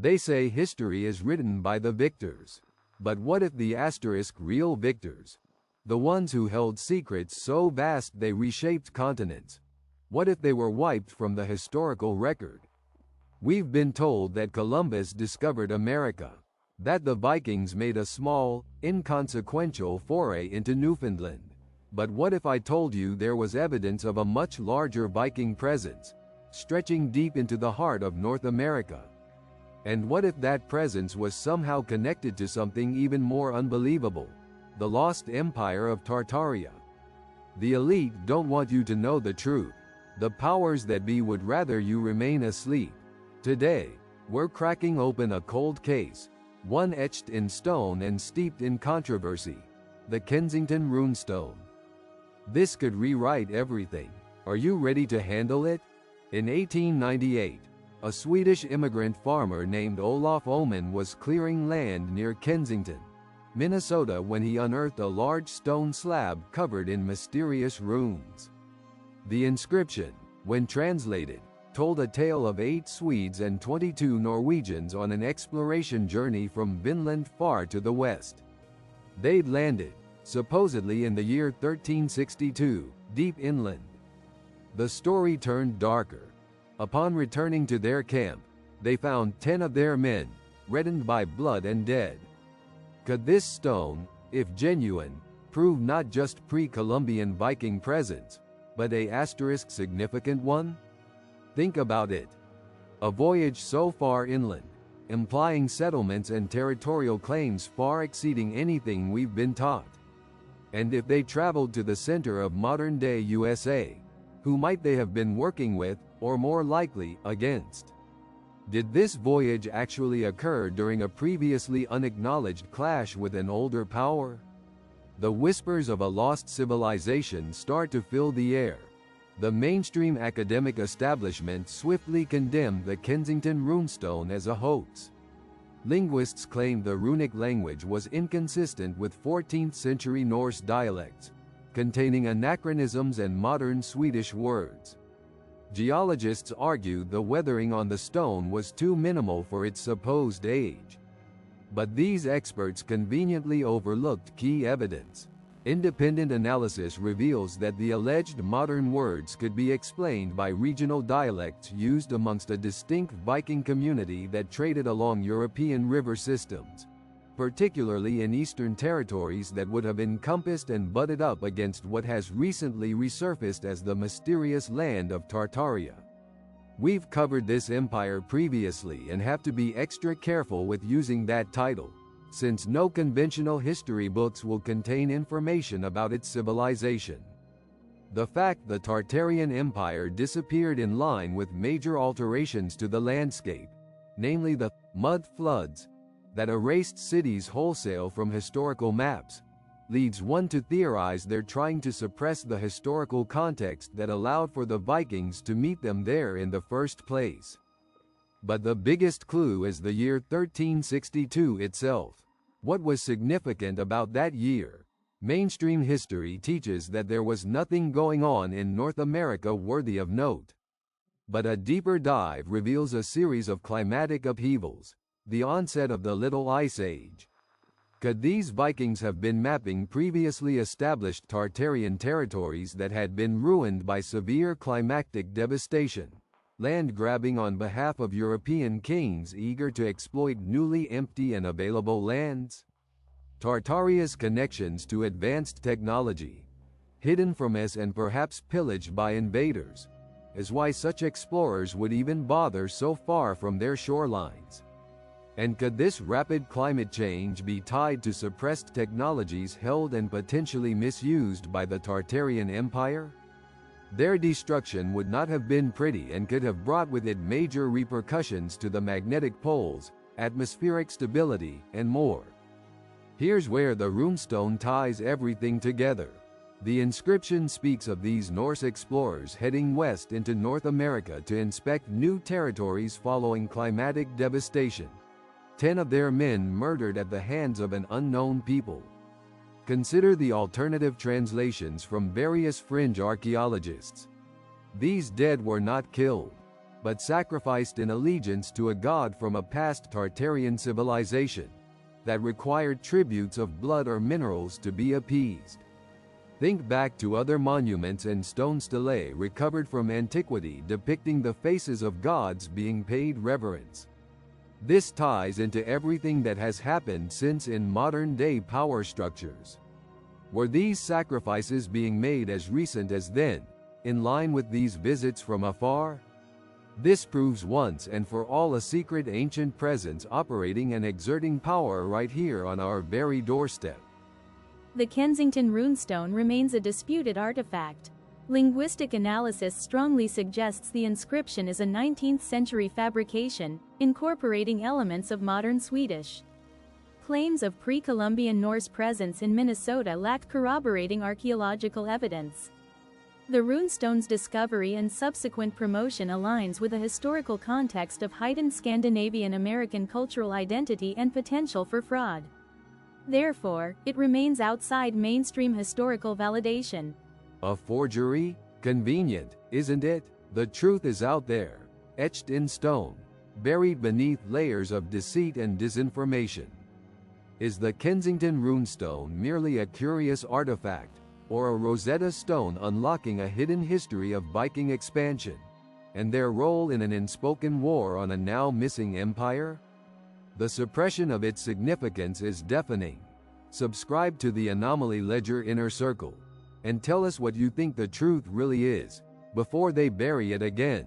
They say history is written by the victors. But what if the asterisk real victors? The ones who held secrets so vast they reshaped continents. What if they were wiped from the historical record? We've been told that Columbus discovered America, that the Vikings made a small, inconsequential foray into Newfoundland. But what if I told you there was evidence of a much larger Viking presence, stretching deep into the heart of North America? And what if that presence was somehow connected to something even more unbelievable? The lost empire of Tartaria. The elite don't want you to know the truth. The powers that be would rather you remain asleep. Today, we're cracking open a cold case, one etched in stone and steeped in controversy, the Kensington Runestone. This could rewrite everything. Are you ready to handle it? In 1898, a Swedish immigrant farmer named Olof Oman was clearing land near Kensington, Minnesota when he unearthed a large stone slab covered in mysterious runes. The inscription, when translated, told a tale of 8 Swedes and 22 Norwegians on an exploration journey from Vinland far to the west. They'd landed, supposedly in the year 1362, deep inland. The story turned darker. Upon returning to their camp, they found 10 of their men, reddened by blood and dead. Could this stone, if genuine, prove not just pre-Columbian Viking presence, but a asterisk significant one? Think about it. A voyage so far inland, implying settlements and territorial claims far exceeding anything we've been taught. And if they traveled to the center of modern-day USA, who might they have been working with, or more likely, against? Did this voyage actually occur during a previously unacknowledged clash with an older power? The whispers of a lost civilization start to fill the air. The mainstream academic establishment swiftly condemned the Kensington Runestone as a hoax. Linguists claimed the runic language was inconsistent with 14th-century Norse dialects, containing anachronisms and modern Swedish words. Geologists argued the weathering on the stone was too minimal for its supposed age. But these experts conveniently overlooked key evidence. Independent analysis reveals that the alleged modern words could be explained by regional dialects used amongst a distinct Viking community that traded along European river systems, particularly in eastern territories that would have encompassed and butted up against what has recently resurfaced as the mysterious land of Tartaria. We've covered this empire previously and have to be extra careful with using that title, since no conventional history books will contain information about its civilization. The fact the Tartarian Empire disappeared in line with major alterations to the landscape, namely the mud floods that erased cities wholesale from historical maps, leads one to theorize they're trying to suppress the historical context that allowed for the Vikings to meet them there in the first place. But the biggest clue is the year 1362 itself. What was significant about that year? Mainstream history teaches that there was nothing going on in North America worthy of note. But a deeper dive reveals a series of climatic upheavals, the onset of the Little Ice Age. Could these Vikings have been mapping previously established Tartarian territories that had been ruined by severe climatic devastation, land grabbing on behalf of European kings eager to exploit newly empty and available lands? Tartaria's connections to advanced technology, hidden from us and perhaps pillaged by invaders, is why such explorers would even bother so far from their shorelines. And could this rapid climate change be tied to suppressed technologies held and potentially misused by the Tartarian Empire? Their destruction would not have been pretty and could have brought with it major repercussions to the magnetic poles, atmospheric stability, and more. Here's where the runestone ties everything together. The inscription speaks of these Norse explorers heading west into North America to inspect new territories following climatic devastation. 10 of their men murdered at the hands of an unknown people. Consider the alternative translations from various fringe archaeologists. These dead were not killed. but sacrificed in allegiance to a god from a past Tartarian civilization that required tributes of blood or minerals to be appeased. Think back to other monuments and stone stelae recovered from antiquity depicting the faces of gods being paid reverence. This ties into everything that has happened since in modern-day power structures. Were these sacrifices being made as recent as then, in line with these visits from afar? This proves once and for all a secret ancient presence operating and exerting power right here on our very doorstep. The Kensington Runestone remains a disputed artifact. Linguistic analysis strongly suggests the inscription is a 19th-century fabrication, incorporating elements of modern Swedish. Claims of pre-Columbian Norse presence in Minnesota lack corroborating archaeological evidence. The runestone's discovery and subsequent promotion aligns with a historical context of heightened Scandinavian-American cultural identity and potential for fraud. Therefore, it remains outside mainstream historical validation. A forgery? Convenient, isn't it? The truth is out there, etched in stone, buried beneath layers of deceit and disinformation. Is the Kensington Runestone merely a curious artifact, or a Rosetta Stone unlocking a hidden history of Viking expansion, and their role in an unspoken war on a now-missing empire? The suppression of its significance is deafening. Subscribe to the Anomaly Ledger Inner Circle, and tell us what you think the truth really is, before they bury it again.